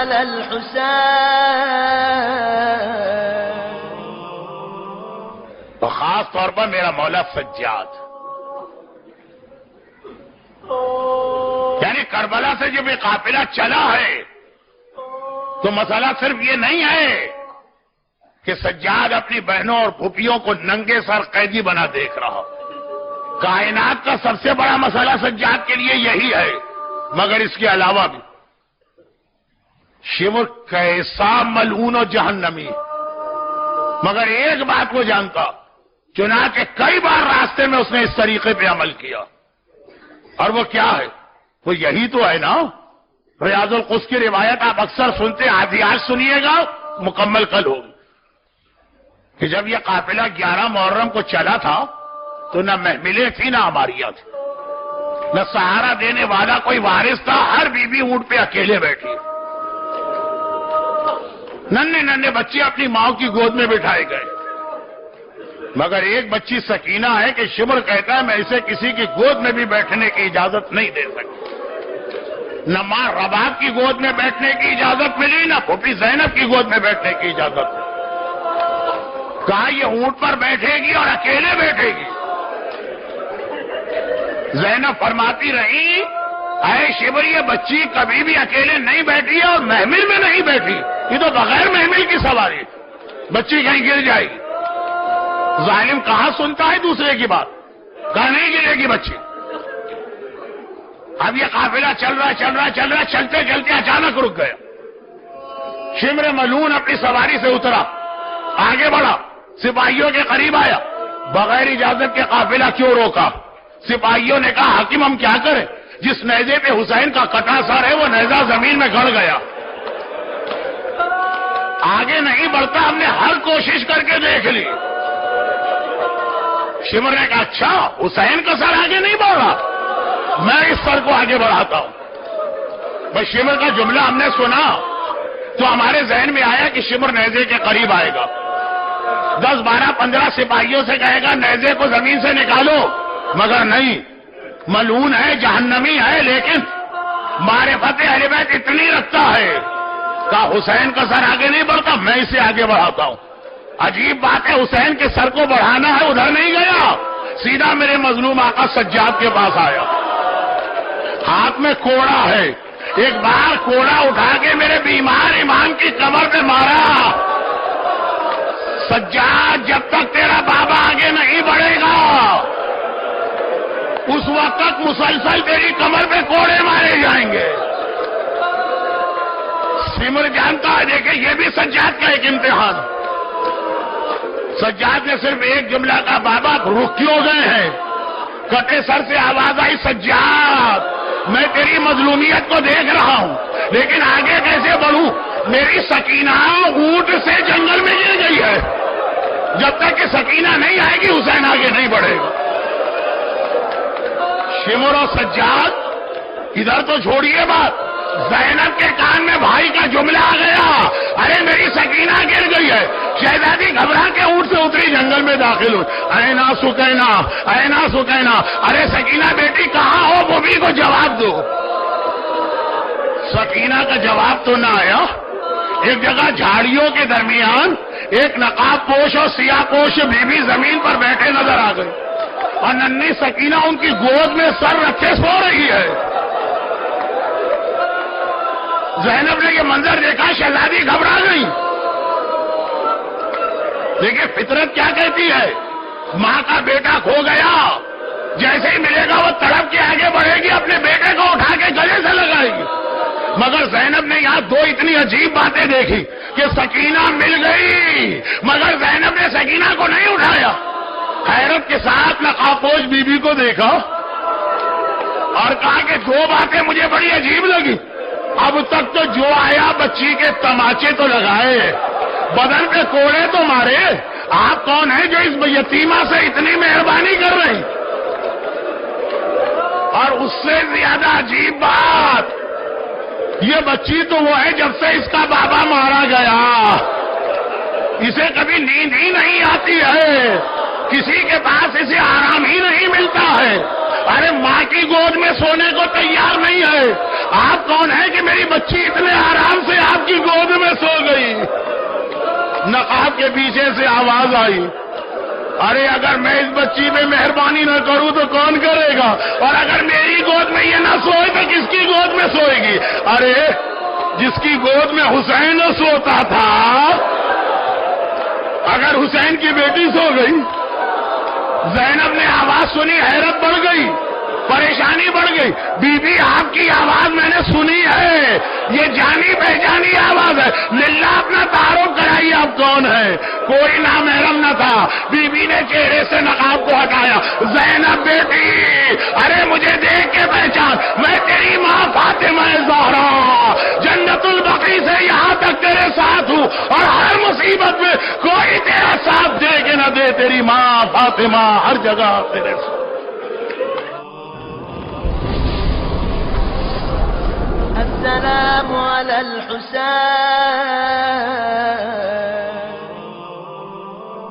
على الحسين. تو خاص طور پر میرا مولا سجاد، یعنی کربلا سے جب یہ قافلہ چلا ہے تو مسئلہ صرف یہ نہیں ہے کہ سجاد اپنی بہنوں اور پھوپھیوں کو ننگے سر قیدی بنا دیکھ رہا. کائنات کا سب سے بڑا مسئلہ سجاد کے لیے یہی ہے، مگر اس کے علاوہ بھی شمر کیسا ملعون و جہنمی، مگر ایک بات وہ جانتا، چنانچہ کئی بار راستے میں اس نے اس طریقے پہ عمل کیا. اور وہ کیا ہے؟ وہ یہی تو ہے نا. ریاض القدس کی روایت آپ اکثر سنتے، آج سنیے گا، مکمل کل ہوگی، کہ جب یہ قافلہ 11 محرم کو چلا تھا تو نہ محملیں تھی نہ عماریاں تھی، نہ سہارا دینے والا کوئی وارث تھا. ہر بیوی اونٹ پہ اکیلے بیٹھی، ننھے ننھے بچے اپنی ماں کی گود میں بٹھائے گئے، مگر ایک بچی سکینہ ہے کہ شمر کہتا ہے میں اسے کسی کی گود میں بھی بیٹھنے کی اجازت نہیں دے سکتی. نہ ماں رباب کی گود میں بیٹھنے کی اجازت ملی، نہ پھوپھی زینب کی گود میں بیٹھنے کی اجازت ملی. کہا یہ اونٹ پر بیٹھے گی اور اکیلے بیٹھے گی. زینب فرماتی رہی اے شمر یہ بچی کبھی بھی اکیلے نہیں بیٹھی ہے اور محمل میں نہیں بیٹھی، یہ تو بغیر محمل کی سواری، بچی کہیں گر جائے گی. ظالم کہاں سنتا ہے دوسرے کی بات، کہاں نہیں گرے گی بچی. اب یہ قافلہ چل رہا چلتے چلتے اچانک رک گیا. شمر ملعون اپنی سواری سے اترا، آگے بڑھا، سپاہیوں کے قریب آیا. بغیر اجازت کے قافلہ کیوں روکا؟ سپاہیوں نے کہا حاکم ہم کیا کریں، جس نیزے پہ حسین کا کٹا سر ہے وہ نیزہ زمین میں گڑ گیا، آگے نہیں بڑھتا. ہم نے ہر کوشش کر کے دیکھ لی. شمر نے کہا اچھا حسین کا سر آگے نہیں بڑھ رہا، میں اس سر کو آگے بڑھاتا ہوں. بس شمر کا جملہ ہم نے سنا تو ہمارے ذہن میں آیا کہ شمر نیزے کے قریب آئے گا، 10 12 15 سپاہیوں سے کہے گا نیزے کو زمین سے نکالو، مگر نہیں، ملعون ہے، جہنمی ہے، لیکن معرفت اہل بیت اتنی رکھتا ہے کہ حسین کا سر آگے نہیں بڑھتا، میں اسے آگے بڑھاتا ہوں. عجیب بات ہے، حسین کے سر کو بڑھانا ہے، ادھر نہیں گیا، سیدھا میرے مظلوم آقا سجاد کے پاس آیا. ہاتھ میں کوڑا ہے، ایک بار کوڑا اٹھا کے میرے بیمار امام کی کمر پہ مارا. سجاد جب تک تیرا بابا آگے نہیں بڑھے گا اس وقت تک مسلسل تیری کمر پہ کوڑے مارے جائیں گے. سمر جانتا ہے، دیکھیں یہ بھی سجاد کا ایک امتحان. سجاد نے صرف ایک جملہ کا بابا رک کیوں گئے ہیں؟ کٹے سر سے آواز آئی سجاد میں تیری مظلومیت کو دیکھ رہا ہوں لیکن آگے کیسے بڑھوں؟ میری سکینہ اونٹ سے جنگل میں گر گئی ہے، جب تک کہ سکینہ نہیں آئے گی حسین آگے نہیں بڑھے گا. شمر و سجاد ادھر تو چھوڑیے بات، زینب کے کان میں بھائی کا جملہ آ گیا، ارے میری سکینہ گر گئی ہے. شہزادی گھبرا کے اونٹ سے اتری، جنگل میں داخل ہوئی. اینا سکینہ، اینا سکینہ، ارے سکینہ بیٹی کہاں ہو، بوبی کو جواب دو. سکینہ کا جواب تو نہ آیا. ایک جگہ جھاڑیوں کے درمیان ایک نقاب پوش اور سیاہ پوش بیوی زمین پر بیٹھے نظر آ گئی اور ننھی سکینہ ان کی گود میں سر رکھے سو رہی ہے. زینب نے یہ منظر دیکھا، شہزادی گھبرا گئی. دیکھیں فطرت کیا کہتی ہے، ماں کا بیٹا کھو گیا، جیسے ہی ملے گا وہ تڑپ کے آگے بڑھے گی، اپنے بیٹے کو اٹھا کے گلے سے لگائے گی. مگر زینب نے یہاں دو اتنی عجیب باتیں دیکھی کہ سکینہ مل گئی مگر زینب نے سکینہ کو نہیں اٹھایا. حیرت کے ساتھ نقابپوش بی بی کو دیکھا اور کہا کہ دو باتیں مجھے بڑی عجیب لگی. اب تک تو جو آیا بچی کے تماچے تو لگائے، بدن پہ کوڑے تو مارے، آپ کون ہیں جو اس یتیمہ سے اتنی مہربانی کر رہی؟ اور اس سے زیادہ عجیب بات، یہ بچی تو وہ ہے جب سے اس کا بابا مارا گیا، اسے کبھی نیند ہی نہیں آتی ہے، کسی کے پاس اسے آرام ہی نہیں ملتا ہے. ارے ماں کی گود میں سونے کو تیار نہیں ہے، آپ کون ہیں کہ میری بچی اتنے آرام سے آپ کی گود میں سو گئی؟ نقاب کے پیچھے سے آواز آئی، ارے اگر میں اس بچی پہ مہربانی نہ کروں تو کون کرے گا؟ اور اگر میری گود میں یہ نہ سوئے تو کس کی گود میں سوئے گی؟ ارے جس کی گود میں حسین سوتا تھا، اگر حسین کی بیٹی سو گئی، زینب نے آواز سنی، حیرت بڑھ گئی، پریشانی بڑھ گئی، بی بی آپ کی آواز میں نے سنی ہے، یہ جانی پہچانی آواز ہے، للہ اپنا تعارف کرائیے آپ کون ہے؟ کوئی نامحرم نہ تھا، بی بی نے چہرے سے نقاب کو ہٹایا، زینب بیٹی، ارے مجھے دیکھ کے پہچان، میں تیری ماں فاطمہ زہرا، جنت البقیع سے یہاں تک تیرے ساتھ ہوں، اور ہر مصیبت میں کوئی تیرا ساتھ دے کہ نہ دے، تیری ماں فاطمہ ہر جگہ تیرے ساتھ۔ السلام على الحسين